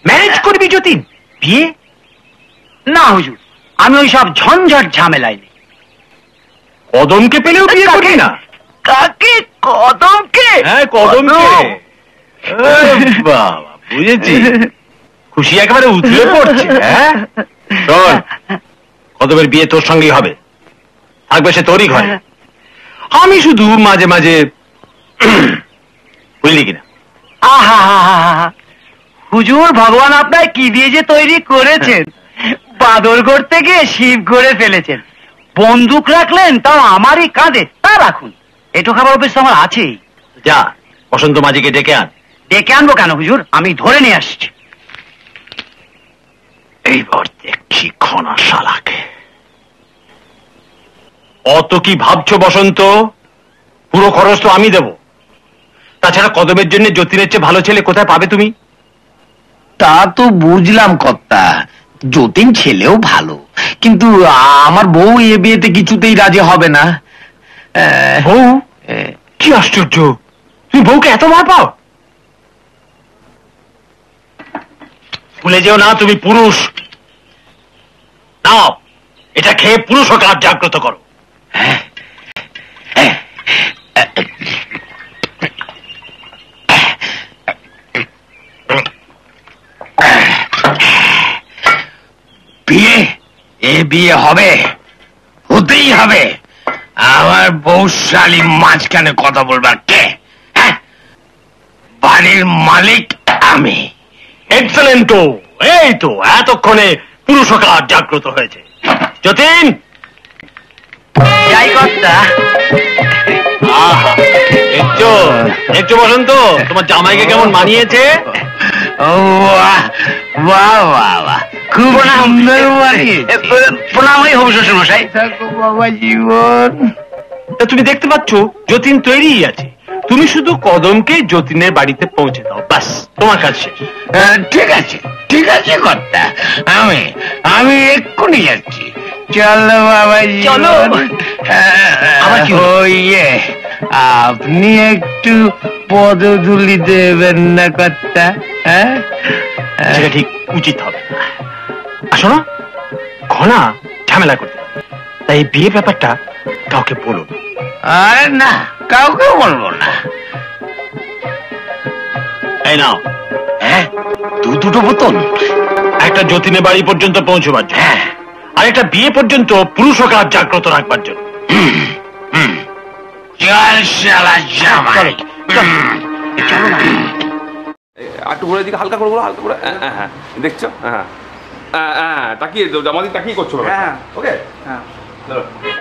Marriage করবি যতীন? বিয়ে না হুজুর, আমি ওই সব ঝঞ্ঝট ঝামেলাই নেই। কদমকে পেলেও বিয়ে করবি না? কাকে? কদমকে? হ্যাঁ কদমকে। বাবা বুঝেছি, খুশি একেবারে উতলে পড়ছে। হ্যাঁ শোন, কদমের বিয়ে তোর সঙ্গেই হবে, থাকবে সে তোরই ঘরে। আমি শুধু মাঝে মাঝে, বুঝলি কিনা? আহা হুজুর, ভগবান আপনার কি দিয়ে যে তৈরি করেছেন! বাদর করতে গিয়ে শিব করে ফেলেছেন। বন্দুক রাখলেন তাও আমারই কাঁধে। তা রাখুন, এটো খাবার অভ্যেস আমার আছেই। যা বসন্ত মাঝিকে ডেকে আন। ডেকে আনবো কেন হুজুর, আমি ধরে নিয়ে আসছি। এইবার দেখছি খনা শালাকে। অত কি ভাবছো বসন্ত? পুরো খরচ তো আমি দেব। তাছাড়া কদমের জন্য যতীনের চেয়ে ভালো ছেলে কোথায় পাবে তুমি? তা তো বুঝলাম কর্তা, যতীন ছেলেও ভালো, কিন্তু আমার বউ এ বিয়েতে কিছুতেই রাজি হবে না। বউ? কি আশ্চর্য, তুমি বউকে এত ভয় পাও? ভুলে যেও না তুমি পুরুষ। নাও এটা খেয়ে পুরুষকে আর জাগ্রত করো। বিয়ে? এ বিয়ে হবে, হতেই হবে। আমার বউশালী মাঝখানে কথা বলবার কে? বাড়ির মালিক আমি। এক্সেলেন্ট, এই তো এতক্ষণে পুরুষকার জাগ্রত হয়েছে। যতীন, যাই কর্তা। আহা, দেখছো দেখছো বসন্ত, তোমার জামাইকে কেমন মানিয়েছে? বাহ বাহ বাহ, খুব সুন্দর মানিয়েছে। প্রণামই হোক শ্বশুর মশাই। বাবা জীবন, তুমি দেখতে পাচ্ছ যতীন তৈরি আছে, তুমি শুধু কদমকে যতীনের বাড়িতে পৌঁছে দাও, ব্যাস তোমার কাজ শেষ। ঠিক আছে ঠিক আছে কর্তা, আমি আমি এক্ষুনি যাচ্ছি। চলো বাবা চলো। আমার কি ইয়ে, আপনি একটু পদধূলি দেবেন না কর্তা? সেটা ঠিক উচিত হবে। আসো না, ঘনা ঝামেলা করতে পারে, তাই বিয়ে ব্যাপারটা কাউকে বলুন। আরে না, কাউকে বলবো না। এই নাও। দুটো বোতল, একটা যতীনের বাড়ি পর্যন্ত পৌঁছবার জন্য, আর একটা বিয়ে পর্যন্ত পুরুষকার জাগ্রত রাখবার জন্য। চল শালা জামাই, চলো না। একটু ঘুরে দিকে হালকা করে, হালকা করে। হ্যাঁ দেখছো? হ্যাঁ হ্যাঁ, তাকিয়ে আমাদের তাকিয়ে করছো। হ্যাঁ ওকে, হ্যাঁ।